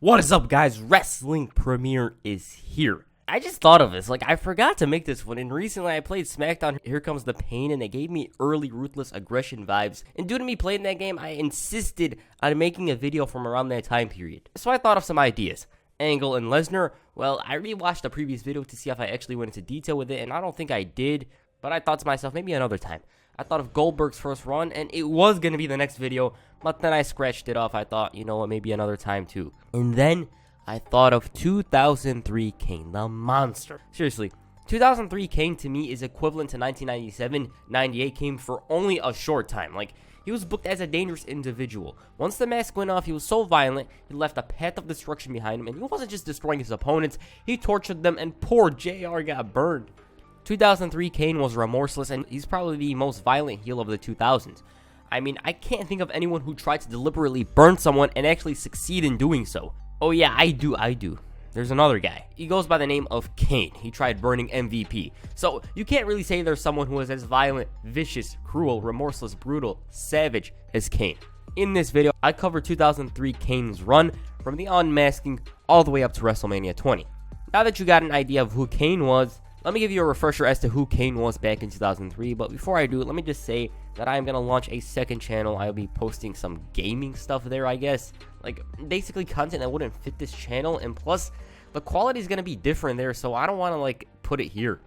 What is up, guys? Wrestling Premiere is here. I just thought of this. I forgot to make this one, and recently I played SmackDown Here Comes the Pain, and it gave me early Ruthless Aggression vibes. And due to me playing that game, I insisted on making a video from around that time period. So I thought of some ideas. Angle and Lesnar. Well, I rewatched the previous video to see if I actually went into detail with it, and I don't think I did. But I thought to myself, maybe another time. I thought of Goldberg's first run, and it was going to be the next video, but then I scratched it off. I thought, you know what, maybe another time too. And then I thought of 2003 Kane, the monster. Seriously, 2003 Kane to me is equivalent to 1997-98 Kane for only a short time. He was booked as a dangerous individual. Once the mask went off, he was so violent, he left a path of destruction behind him, and he wasn't just destroying his opponents, he tortured them, and poor JR got burned. 2003 Kane was remorseless, and he's probably the most violent heel of the 2000s. I mean, I can't think of anyone who tried to deliberately burn someone and actually succeed in doing so. Oh yeah, I do. There's another guy. He goes by the name of Kane. He tried burning MVP. So you can't really say there's someone who is as violent, vicious, cruel, remorseless, brutal, savage as Kane. In this video, I cover 2003 Kane's run from the Unmasking all the way up to WrestleMania 20. Now that you got an idea of who Kane was, let me give you a refresher as to who Kane was back in 2003, but before I do, let me just say that I am going to launch a second channel. I'll be posting some gaming stuff there, I guess. Basically content that wouldn't fit this channel, and plus, the quality is going to be different there, so I don't want to, put it here.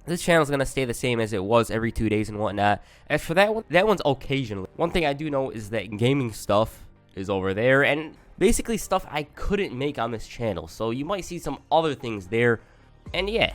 This channel is going to stay the same as it was every 2 days and whatnot. As for that one, that one's occasionally. One thing I do know is that gaming stuff is over there, and basically stuff I couldn't make on this channel, so you might see some other things there, and yeah.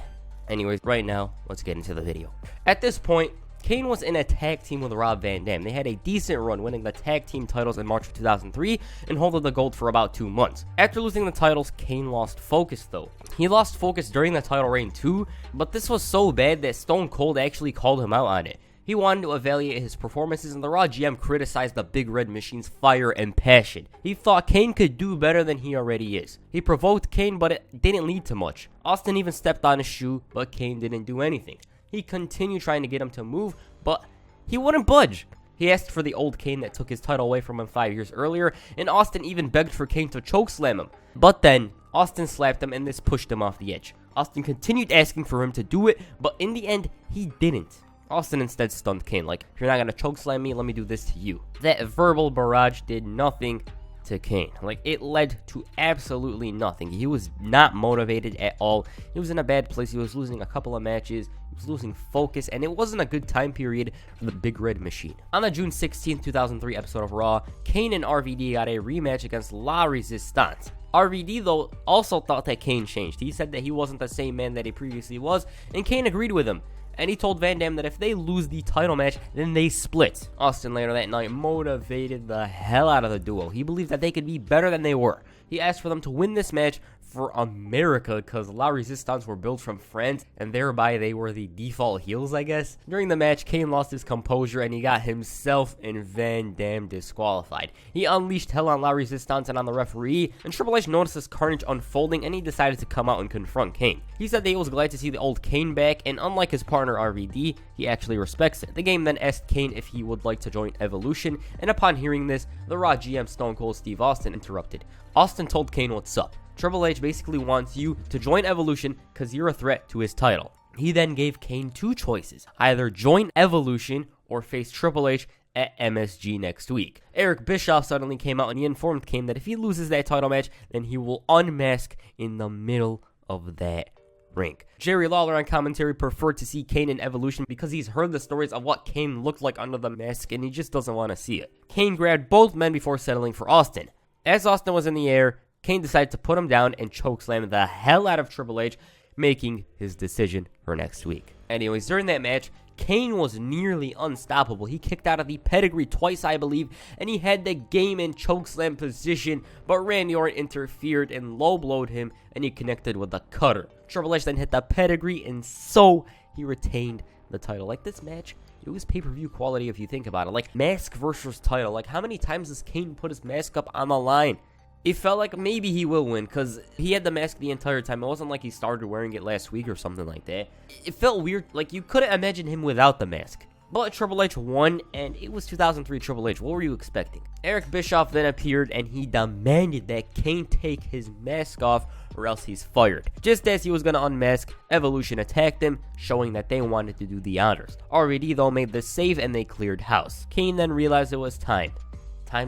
Anyways, right now, let's get into the video. At this point, Kane was in a tag team with Rob Van Dam. They had a decent run, winning the tag team titles in March of 2003 and holding the gold for about 2 months. After losing the titles, Kane lost focus though. He lost focus during the title reign too, but this was so bad that Stone Cold actually called him out on it. He wanted to evaluate his performances, and the Raw GM criticized the Big Red Machine's fire and passion. He thought Kane could do better than he already is. He provoked Kane, but it didn't lead to much. Austin even stepped on his shoe, but Kane didn't do anything. He continued trying to get him to move, but he wouldn't budge. He asked for the old Kane that took his title away from him 5 years earlier, and Austin even begged for Kane to chokeslam him. But then, Austin slapped him, and this pushed him off the edge. Austin continued asking for him to do it, but in the end, he didn't. Austin instead stunned Kane, if you're not going to chokeslam me, let me do this to you. That verbal barrage did nothing to Kane. It led to absolutely nothing. He was not motivated at all. He was in a bad place. He was losing a couple of matches. He was losing focus, and it wasn't a good time period for the Big Red Machine. On the June 16, 2003 episode of Raw, Kane and RVD got a rematch against La Resistance. RVD, though, also thought that Kane changed. He said that he wasn't the same man that he previously was, and Kane agreed with him. And he told Van Dam that if they lose the title match, then they split. Austin later that night motivated the hell out of the duo. He believed that they could be better than they were. He asked for them to win this match for America, because La Resistance were built from France, and thereby they were the default heels, I guess. During the match, Kane lost his composure, and he got himself and Van Dam disqualified. He unleashed hell on La Resistance and on the referee, and Triple H noticed this carnage unfolding, and he decided to come out and confront Kane. He said that he was glad to see the old Kane back, and unlike his partner RVD, he actually respects it. The game then asked Kane if he would like to join Evolution, and upon hearing this, the Raw GM Stone Cold Steve Austin interrupted. Austin told Kane what's up. Triple H basically wants you to join Evolution because you're a threat to his title. He then gave Kane two choices: either join Evolution or face Triple H at MSG next week. Eric Bischoff suddenly came out and he informed Kane that if he loses that title match, then he will unmask in the middle of that ring. Jerry Lawler on commentary preferred to see Kane in Evolution because he's heard the stories of what Kane looked like under the mask, and he just doesn't want to see it. Kane grabbed both men before settling for Austin. As Austin was in the air, Kane decided to put him down and chokeslam the hell out of Triple H, making his decision for next week. Anyways, during that match, Kane was nearly unstoppable. He kicked out of the pedigree twice, I believe, and he had the game in chokeslam position, but Randy Orton interfered and low-blowed him, and he connected with the cutter. Triple H then hit the pedigree, and so he retained the title. This match, it was pay-per-view quality if you think about it. Mask versus title. How many times does Kane put his mask up on the line? It felt like maybe he will win because he had the mask the entire time. It wasn't like he started wearing it last week or something like that. It felt weird. You couldn't imagine him without the mask. But Triple H won, and it was 2003 Triple H. What were you expecting? Eric Bischoff then appeared, and he demanded that Kane take his mask off or else he's fired. Just as he was going to unmask, Evolution attacked him, showing that they wanted to do the honors. RVD though made the save, and they cleared house. Kane then realized it was time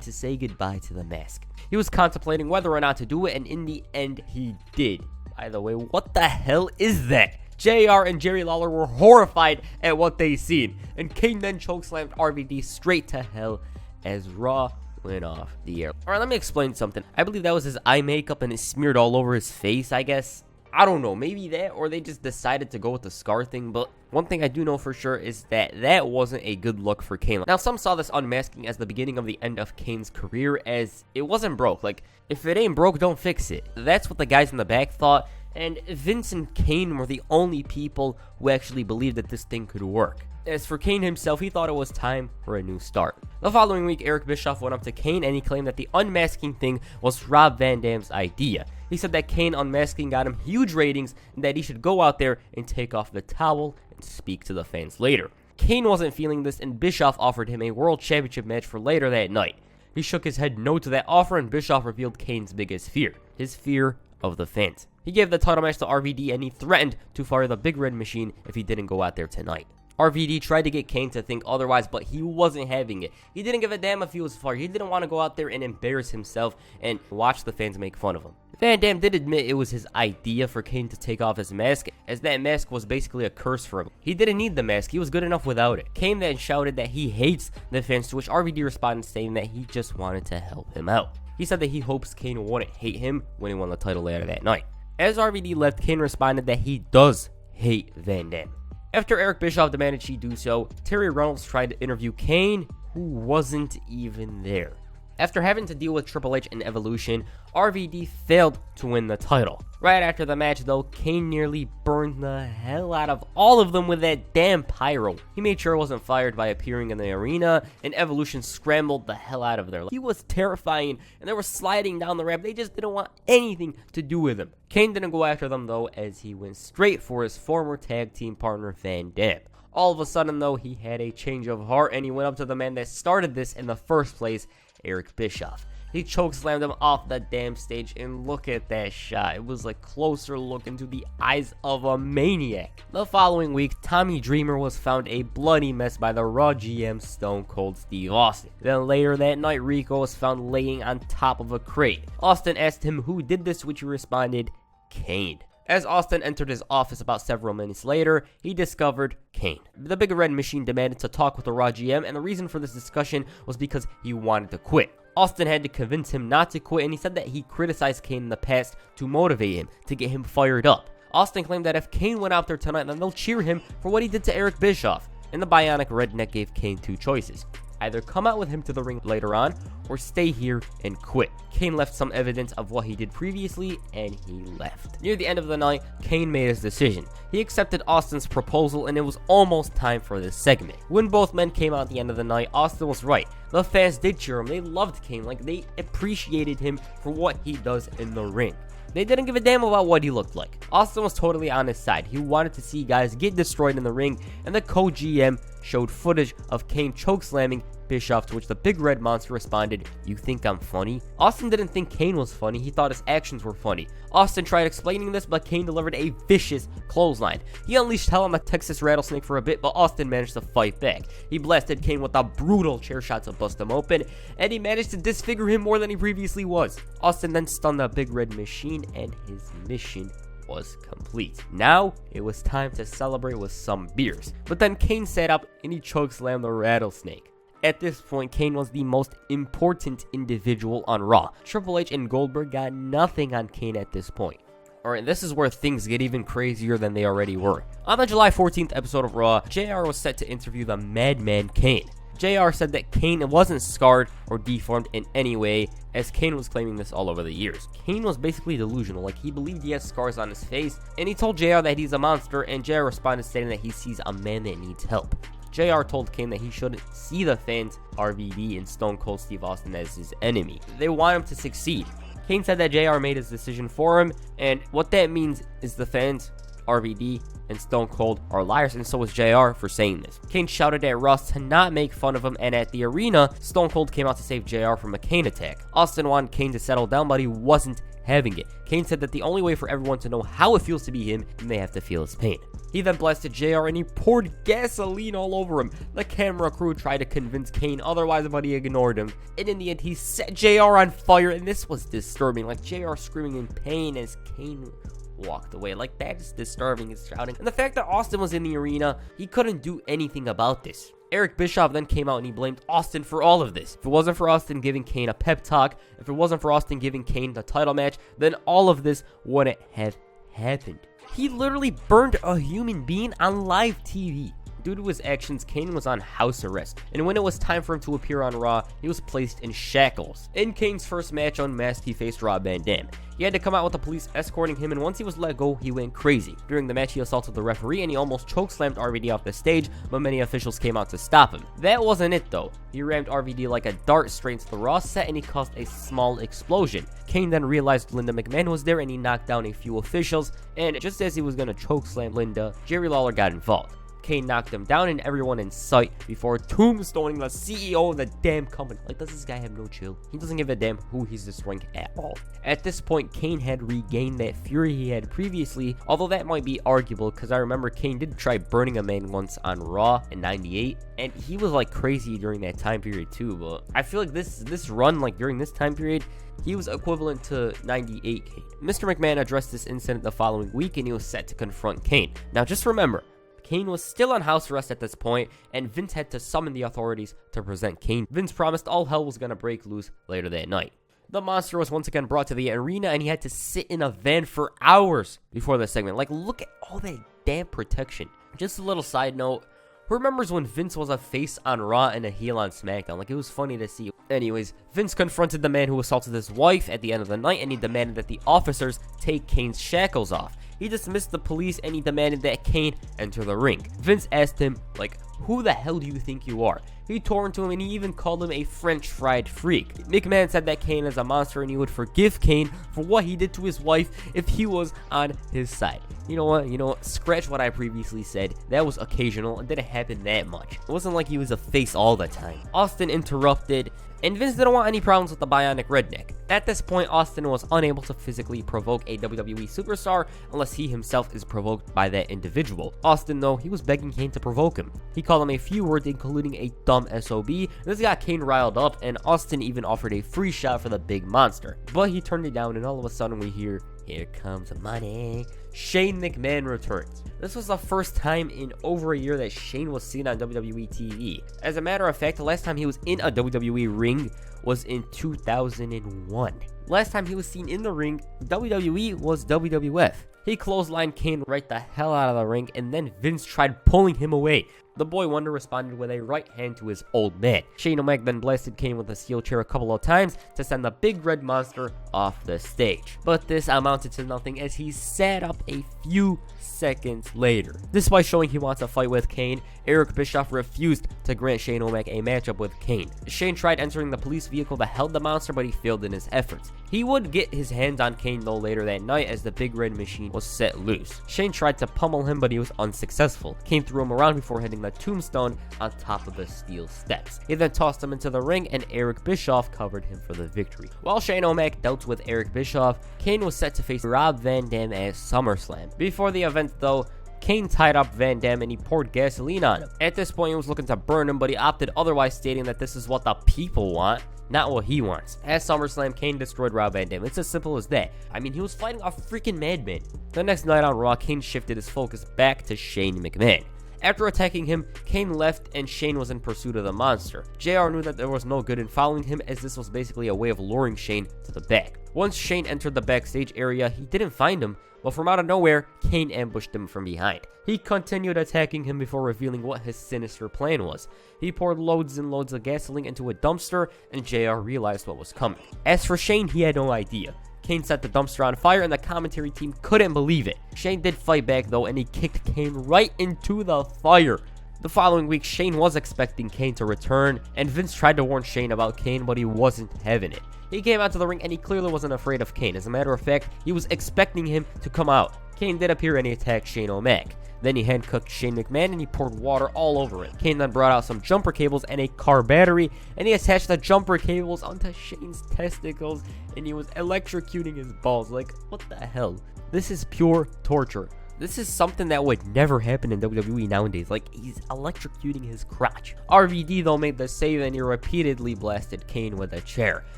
to say goodbye to the mask. He was contemplating whether or not to do it, and in the end, he did. By the way, what the hell is that? JR and Jerry Lawler were horrified at what they seen, and Kane then chokeslammed RVD straight to hell as Raw went off the air. Alright, let me explain something. I believe that was his eye makeup and it smeared all over his face, I guess. I don't know, maybe that, or they just decided to go with the scar thing, but one thing I do know for sure is that that wasn't a good look for Kane. Now, some saw this unmasking as the beginning of the end of Kane's career, as it wasn't broke. Like, if it ain't broke, don't fix it. That's what the guys in the back thought, and Vince and Kane were the only people who actually believed that this thing could work. As for Kane himself, he thought it was time for a new start. The following week, Eric Bischoff went up to Kane and he claimed that the unmasking thing was Rob Van Dam's idea. He said that Kane unmasking got him huge ratings and that he should go out there and take off the towel and speak to the fans later. Kane wasn't feeling this, and Bischoff offered him a world championship match for later that night. He shook his head no to that offer, and Bischoff revealed Kane's biggest fear, his fear of the fans. He gave the title match to RVD, and he threatened to fire the Big Red Machine if he didn't go out there tonight. RVD tried to get Kane to think otherwise, but he wasn't having it. He didn't give a damn if he was fired. He didn't want to go out there and embarrass himself and watch the fans make fun of him. Van Dam did admit it was his idea for Kane to take off his mask, as that mask was basically a curse for him. He didn't need the mask. He was good enough without it. Kane then shouted that he hates the fans, to which RVD responded saying that he just wanted to help him out. He said that he hopes Kane wouldn't hate him when he won the title later that night. As RVD left, Kane responded that he does hate Van Dam. After Eric Bischoff demanded she do so, Terry Reynolds tried to interview Kane, who wasn't even there. After having to deal with Triple H and Evolution, RVD failed to win the title. Right after the match though, Kane nearly burned the hell out of all of them with that damn pyro. He made sure it wasn't fired by appearing in the arena, and Evolution scrambled the hell out of there. He was terrifying, and they were sliding down the ramp. They just didn't want anything to do with him. Kane didn't go after them though, as he went straight for his former tag team partner Van Dam. All of a sudden though, he had a change of heart, and he went up to the man that started this in the first place, Eric Bischoff. He chokeslammed him off the damn stage, and look at that shot. It was a closer look into the eyes of a maniac. The following week, Tommy Dreamer was found a bloody mess by the Raw GM Stone Cold Steve Austin. Then later that night, Rico was found laying on top of a crate. Austin asked him who did this, which he responded, Kane. As Austin entered his office about several minutes later, he discovered Kane. The Big Red Machine demanded to talk with the Raw GM, and the reason for this discussion was because he wanted to quit. Austin had to convince him not to quit, and he said that he criticized Kane in the past to motivate him, to get him fired up. Austin claimed that if Kane went out there tonight, then they'll cheer him for what he did to Eric Bischoff. And the Bionic Redneck gave Kane two choices. Either come out with him to the ring later on, or stay here and quit. Kane left some evidence of what he did previously, and he left. Near the end of the night, Kane made his decision. He accepted Austin's proposal, and it was almost time for this segment. When both men came out at the end of the night, Austin was right. The fans did cheer him. They loved Kane. Like, they appreciated him for what he does in the ring. They didn't give a damn about what he looked like. Austin was totally on his side. He wanted to see guys get destroyed in the ring, and the co-GM showed footage of Kane chokeslamming Bischoff, to which the Big Red Monster responded, "You think I'm funny?" Austin didn't think Kane was funny. He thought his actions were funny. Austin tried explaining this, but Kane delivered a vicious clothesline. He unleashed hell on the Texas Rattlesnake for a bit, but Austin managed to fight back. He blasted Kane with a brutal chair shot to bust him open, and he managed to disfigure him more than he previously was. Austin then stunned the Big Red Machine, and his mission was complete. Now, it was time to celebrate with some beers. But then Kane sat up and he chokeslammed the Rattlesnake. At this point, Kane was the most important individual on Raw. Triple H and Goldberg got nothing on Kane at this point. Alright, this is where things get even crazier than they already were. On the July 14th episode of Raw, JR was set to interview the Madman Kane. JR said that Kane wasn't scarred or deformed in any way, as Kane was claiming this all over the years. Kane was basically delusional, like he believed he has scars on his face, and he told JR that he's a monster, and JR responded stating that he sees a man that needs help. JR told Kane that he shouldn't see the fans, RVD and Stone Cold Steve Austin, as his enemy. They want him to succeed. Kane said that JR made his decision for him, and what that means is the fans RVD and Stone Cold are liars, and so was JR for saying this. Kane shouted at Ross to not make fun of him, and at the arena, Stone Cold came out to save JR from a Kane attack. Austin wanted Kane to settle down, but he wasn't having it. Kane said that the only way for everyone to know how it feels to be him, they have to feel his pain. He then blasted JR and he poured gasoline all over him. The camera crew tried to convince Kane otherwise, but he ignored him. And in the end, he set JR on fire, and this was disturbing. Like JR screaming in pain as Kane walked away. Like, that is disturbing, his shouting. And the fact that Austin was in the arena, he couldn't do anything about this. Eric Bischoff then came out and he blamed Austin for all of this. If it wasn't for Austin giving Kane a pep talk, if it wasn't for Austin giving Kane the title match, then all of this wouldn't have happened. He literally burned a human being on live TV. Due to his actions, Kane was on house arrest, and when it was time for him to appear on Raw, he was placed in shackles. In Kane's first match Unmasked, he faced Rob Van Dam. He had to come out with the police escorting him, and once he was let go, he went crazy. During the match, he assaulted the referee, and he almost chokeslammed RVD off the stage, but many officials came out to stop him. That wasn't it, though. He rammed RVD like a dart straight into the Raw set, and he caused a small explosion. Kane then realized Linda McMahon was there, and he knocked down a few officials, and just as he was going to chokeslam Linda, Jerry Lawler got involved. Kane knocked him down and everyone in sight before tombstoning the CEO of the damn company. Like, does this guy have no chill? He doesn't give a damn who he's destroying at all. At this point, Kane had regained that fury he had previously, although that might be arguable because I remember Kane did try burning a man once on Raw in '98, and he was like crazy during that time period too. But I feel like this run, like during this time period, he was equivalent to 98 Kane. Mr. McMahon addressed this incident the following week and he was set to confront Kane. Now just remember, Kane was still on house arrest at this point, and Vince had to summon the authorities to present Kane. Vince promised all hell was going to break loose later that night. The monster was once again brought to the arena, and he had to sit in a van for hours before the segment. Like, look at all that damn protection. Just a little side note, who remembers when Vince was a face on Raw and a heel on SmackDown? Like, it was funny to see. Anyways, Vince confronted the man who assaulted his wife at the end of the night, and he demanded that the officers take Kane's shackles off. He dismissed the police and he demanded that Kane enter the ring. Vince asked him, like, who the hell do you think you are? He tore into him and he even called him a French fried freak. McMahon said that Kane is a monster and he would forgive Kane for what he did to his wife if he was on his side. You know what? Scratch what I previously said. That was occasional and didn't happen that much. It wasn't like he was a face all the time. Austin interrupted, and Vince didn't want any problems with the bionic redneck. At this point, Austin was unable to physically provoke a WWE superstar unless he himself is provoked by that individual. Austin, though, he was begging Kane to provoke him. He called him a few words, including a dumb SOB. This got Kane riled up, and Austin even offered a free shot for the big monster. But he turned it down, and all of a sudden we hear, "Here comes the money." Shane McMahon returns. This was the first time in over a year that Shane was seen on WWE TV. As a matter of fact, the last time he was in a WWE ring was in 2001. Last time he was seen in the ring, WWE was WWF. He clotheslined Kane right the hell out of the ring, and then Vince tried pulling him away. The Boy Wonder responded with a right hand to his old man. Shane O'Mac then blasted Kane with a steel chair a couple of times to send the big red monster off the stage. But this amounted to nothing as he sat up a few seconds later. Despite showing he wants a fight with Kane, Eric Bischoff refused to grant Shane O'Mac a matchup with Kane. Shane tried entering the police vehicle that held the monster, but he failed in his efforts. He would get his hands on Kane though later that night as the big red machine was set loose. Shane tried to pummel him, but he was unsuccessful. Kane threw him around before hitting the tombstone on top of the steel steps. He then tossed him into the ring, and Eric Bischoff covered him for the victory. While Shane O'Mac dealt with Eric Bischoff, Kane was set to face Rob Van Dam at SummerSlam. Before the event though, Kane tied up Van Dam and he poured gasoline on him. At this point, he was looking to burn him, but he opted otherwise, stating that this is what the people want, not what he wants. At SummerSlam, Kane destroyed Rob Van Dam. It's as simple as that. I mean, he was fighting a freaking madman. The next night on Raw, Kane shifted his focus back to Shane McMahon. After attacking him, Kane left and Shane was in pursuit of the monster. JR knew that there was no good in following him, as this was basically a way of luring Shane to the back. Once Shane entered the backstage area, he didn't find him, but from out of nowhere, Kane ambushed him from behind. He continued attacking him before revealing what his sinister plan was. He poured loads and loads of gasoline into a dumpster, and JR realized what was coming. As for Shane, he had no idea. Kane set the dumpster on fire, and the commentary team couldn't believe it. Shane did fight back though, and he kicked Kane right into the fire. The following week, Shane was expecting Kane to return, and Vince tried to warn Shane about Kane, but he wasn't having it. He came out to the ring and he clearly wasn't afraid of Kane. As a matter of fact, he was expecting him to come out. Kane did appear and he attacked Shane O'Mac. Then he handcuffed Shane McMahon and he poured water all over it. Kane then brought out some jumper cables and a car battery, and he attached the jumper cables onto Shane's testicles, and he was electrocuting his balls. Like, what the hell? This is pure torture. This is something that would never happen in WWE nowadays. Like, he's electrocuting his crotch. RVD, though, made the save and he repeatedly blasted Kane with a chair.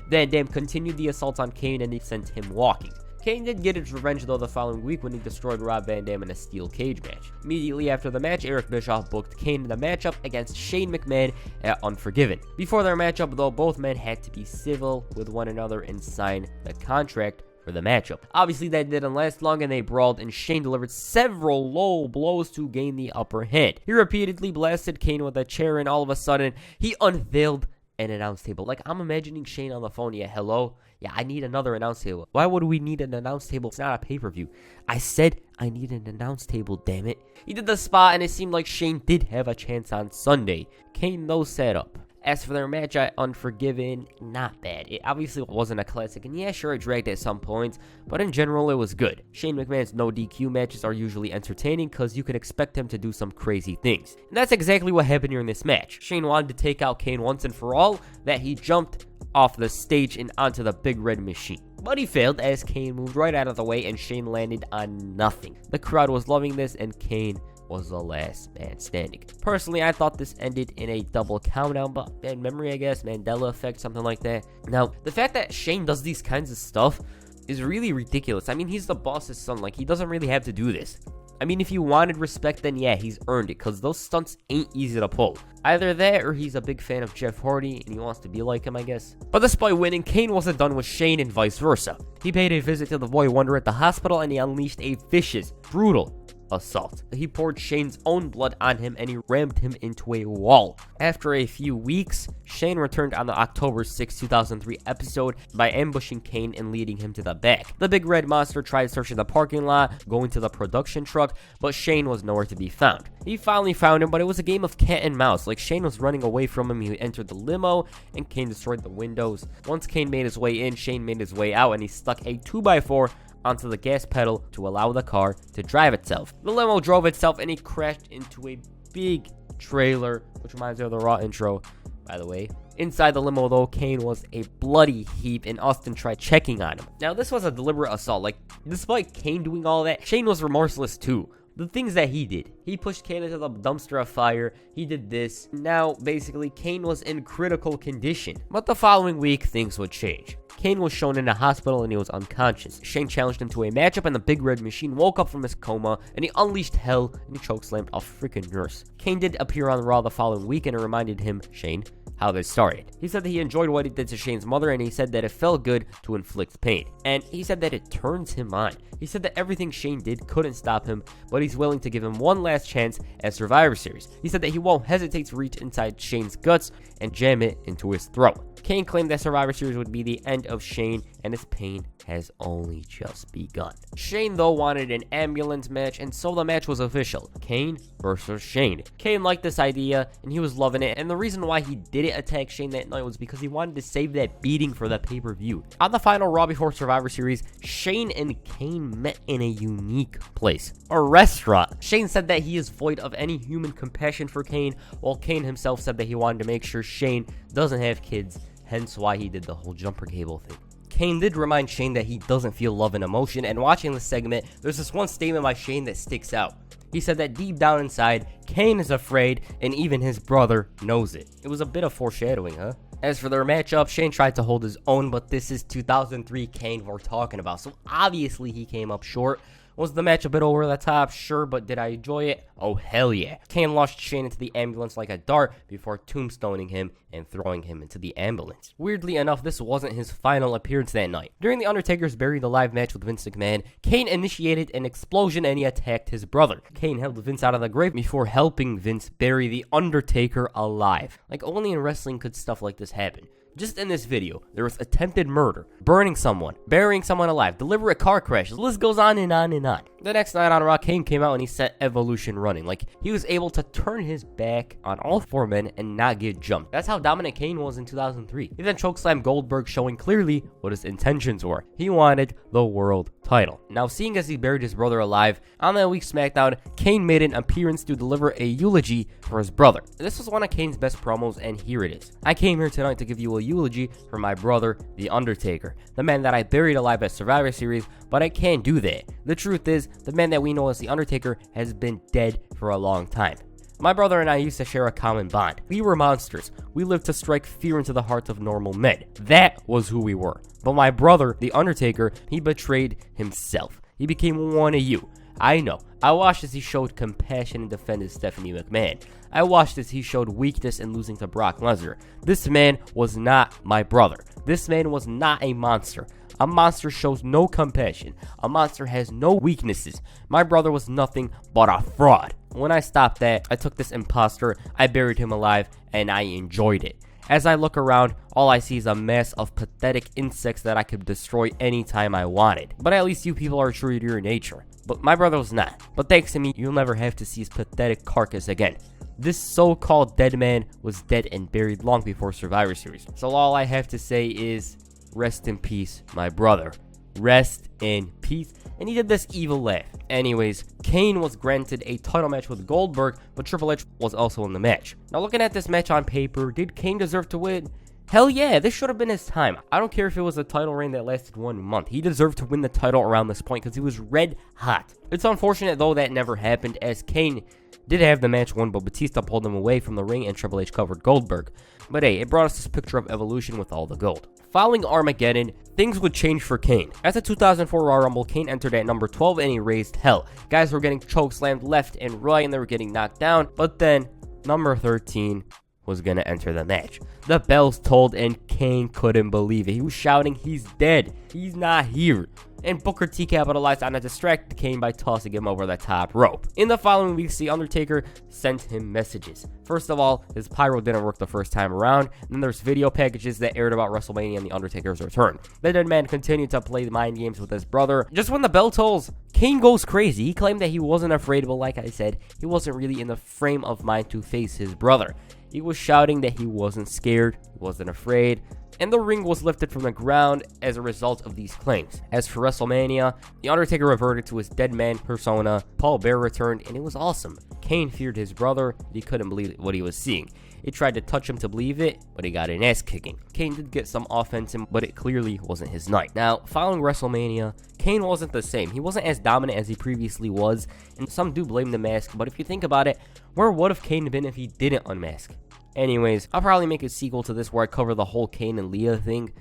Van Dam continued the assault on Kane and he sent him walking. Kane did get his revenge, though, the following week when he destroyed Rob Van Dam in a steel cage match. Immediately after the match, Eric Bischoff booked Kane in a matchup against Shane McMahon at Unforgiven. Before their matchup, though, both men had to be civil with one another and sign the contract for the matchup. Obviously, that didn't last long and they brawled, and Shane delivered several low blows to gain the upper hand. He repeatedly blasted Kane with a chair, and all of a sudden, he unveiled an announce table. Like, I'm imagining Shane on the phone. Yeah, hello? Yeah, I need another announce table. Why would we need an announce table? It's not a pay-per-view. I said I need an announce table, damn it. He did the spot, and it seemed like Shane did have a chance on Sunday. Kane, though, sat up. As for their match at Unforgiven, not bad. It obviously wasn't a classic, and yeah, sure, it dragged at some points, but in general, it was good. Shane McMahon's no DQ matches are usually entertaining because you could expect him to do some crazy things. And that's exactly what happened during this match. Shane wanted to take out Kane once and for all, that he jumped off the stage and onto the big red machine. But he failed as Kane moved right out of the way and Shane landed on nothing. The crowd was loving this and Kane was the last man standing. Personally, I thought this ended in a double countdown, but bad memory, I guess, Mandela effect, something like that. Now, the fact that Shane does these kinds of stuff is really ridiculous. I mean, he's the boss's son. Like, he doesn't really have to do this. I mean, if you wanted respect, then yeah, he's earned it, because those stunts ain't easy to pull. Either that, or he's a big fan of Jeff Hardy, and he wants to be like him, I guess. But despite winning, Kane wasn't done with Shane, and vice versa. He paid a visit to the Boy Wonder at the hospital, and he unleashed a vicious, brutal assault. He poured Shane's own blood on him and he rammed him into a wall. After a few weeks, Shane returned on the October 6, 2003 episode by ambushing Kane and leading him to the back. The big red monster tried searching the parking lot, going to the production truck, but Shane was nowhere to be found. He finally found him, but it was a game of cat and mouse. Like, Shane was running away from him, he entered the limo, and Kane destroyed the windows. Once Kane made his way in, Shane made his way out, and he stuck a 2x4 onto the gas pedal to allow the car to drive itself. The limo drove itself and he crashed into a big trailer, which reminds me of the Raw intro, by the way. Inside the limo, though, Kane was a bloody heap, and Austin tried checking on him. Now, this was a deliberate assault. Like, despite Kane doing all that, Shane was remorseless too. The things that he did. He pushed Kane into the dumpster of fire. He did this. Now, basically, Kane was in critical condition. But the following week, things would change. Kane was shown in a hospital and he was unconscious. Shane challenged him to a matchup and the big red machine woke up from his coma and he unleashed hell and he chokeslammed a freaking nurse. Kane did appear on Raw the following week and it reminded him, Shane, how this started. He said that he enjoyed what he did to Shane's mother and he said that it felt good to inflict pain. And he said that it turns him on. He said that everything Shane did couldn't stop him, but he's willing to give him one last chance at Survivor Series. He said that he won't hesitate to reach inside Shane's guts and jam it into his throat. Kane claimed that Survivor Series would be the end of Shane, and his pain has only just begun. Shane, though, wanted an ambulance match, and so the match was official. Kane versus Shane. Kane liked this idea, and he was loving it, and the reason why he didn't attack Shane that night was because he wanted to save that beating for the pay-per-view. On the final Raw before Survivor Series, Shane and Kane met in a unique place. A restaurant. Shane said that he is void of any human compassion for Kane, while Kane himself said that he wanted to make sure Shane doesn't have kids, hence why he did the whole jumper cable thing. Kane did remind Shane that he doesn't feel love and emotion, and watching this segment, there's this one statement by Shane that sticks out. He said that deep down inside, Kane is afraid, and even his brother knows it. It was a bit of foreshadowing, huh? As for their matchup, Shane tried to hold his own, but this is 2003 Kane we're talking about, so obviously he came up short. Was the match a bit over the top? Sure, but did I enjoy it? Oh, hell yeah. Kane launched Shane into the ambulance like a dart before tombstoning him and throwing him into the ambulance. Weirdly enough, this wasn't his final appearance that night. During the Undertaker's Buried Alive match with Vince McMahon, Kane initiated an explosion and he attacked his brother. Kane held Vince out of the grave before helping Vince bury the Undertaker alive. Like, only in wrestling could stuff like this happen. Just in this video, there was attempted murder, burning someone, burying someone alive, deliberate car crashes, the list goes on and on and on. The next night on Raw, Kane came out and he set Evolution running. Like, he was able to turn his back on all 4 men and not get jumped. That's how dominant Kane was in 2003. He then chokeslammed Goldberg, showing clearly what his intentions were. He wanted the world title. Now, seeing as he buried his brother alive, on that week's SmackDown, Kane made an appearance to deliver a eulogy for his brother. This was one of Kane's best promos, and here it is. I came here tonight to give you a eulogy for my brother, The Undertaker, the man that I buried alive at Survivor Series, but I can't do that. The truth is, the man that we know as The Undertaker has been dead for a long time. My brother and I used to share a common bond. We were monsters. We lived to strike fear into the hearts of normal men. That was who we were. But my brother, The Undertaker, he betrayed himself. He became one of you. I know. I watched as he showed compassion and defended Stephanie McMahon. I watched as he showed weakness in losing to Brock Lesnar. This man was not my brother. This man was not a monster. A monster shows no compassion. A monster has no weaknesses. My brother was nothing but a fraud. When I stopped that, I took this imposter, I buried him alive, and I enjoyed it. As I look around, all I see is a mass of pathetic insects that I could destroy anytime I wanted. But at least you people are true to your nature. But my brother was not. But thanks to me, you'll never have to see his pathetic carcass again. This so-called dead man was dead and buried long before Survivor Series. So all I have to say is, rest in peace, my brother. Rest in peace. And he did this evil laugh. Anyways, Kane was granted a title match with Goldberg, but Triple H was also in the match. Now, looking at this match on paper, did Kane deserve to win? Hell yeah, this should have been his time. I don't care if it was a title reign that lasted 1 month. He deserved to win the title around this point because he was red hot. It's unfortunate, though, that never happened, as Kane did have the match won, but Batista pulled him away from the ring and Triple H covered Goldberg. But hey, it brought us this picture of Evolution with all the gold. Following Armageddon, things would change for Kane. At the 2004 Royal Rumble, Kane entered at number 12 and he raised hell. Guys were getting chokeslammed left and right and they were getting knocked down, but then number 13 was going to enter the match. The bells tolled and Kane couldn't believe it. He was shouting, he's dead. He's not here. And Booker T capitalized on a distracted Kane by tossing him over the top rope. In the following weeks, The Undertaker sent him messages. First of all, his pyro didn't work the first time around. Then there's video packages that aired about WrestleMania and The Undertaker's return. The dead man continued to play mind games with his brother. Just when the bell tolls, Kane goes crazy. He claimed that he wasn't afraid, but like I said, he wasn't really in the frame of mind to face his brother. He was shouting that he wasn't scared, he wasn't afraid, and the ring was lifted from the ground as a result of these claims. As for WrestleMania, The Undertaker reverted to his dead man persona, Paul Bearer returned, and it was awesome. Kane feared his brother, he couldn't believe what he was seeing. He tried to touch him to believe it, but he got an ass kicking. Kane did get some offense in, but it clearly wasn't his night. Now, following WrestleMania, Kane wasn't the same. He wasn't as dominant as he previously was, and some do blame the mask, but if you think about it, where would have Kane been if he didn't unmask? Anyways, I'll probably make a sequel to this where I cover the whole Kane and Leah thing,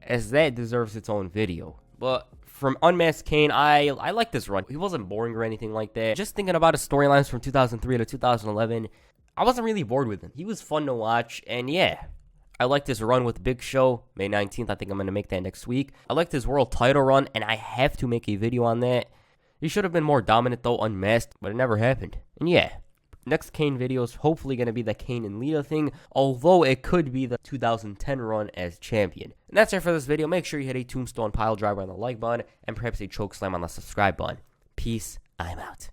as that deserves its own video. But from Unmasked Kane, I like this run. He wasn't boring or anything like that. Just thinking about his storylines from 2003 to 2011, I wasn't really bored with him. He was fun to watch, and yeah, I liked his run with Big Show, May 19th. I think I'm going to make that next week. I liked his world title run, and I have to make a video on that. He should have been more dominant, though, unmasked, but it never happened. And yeah, next Kane video is hopefully going to be the Kane and Leah thing, although it could be the 2010 run as champion. And that's it for this video. Make sure you hit a tombstone pile driver on the like button, and perhaps a choke slam on the subscribe button. Peace, I'm out.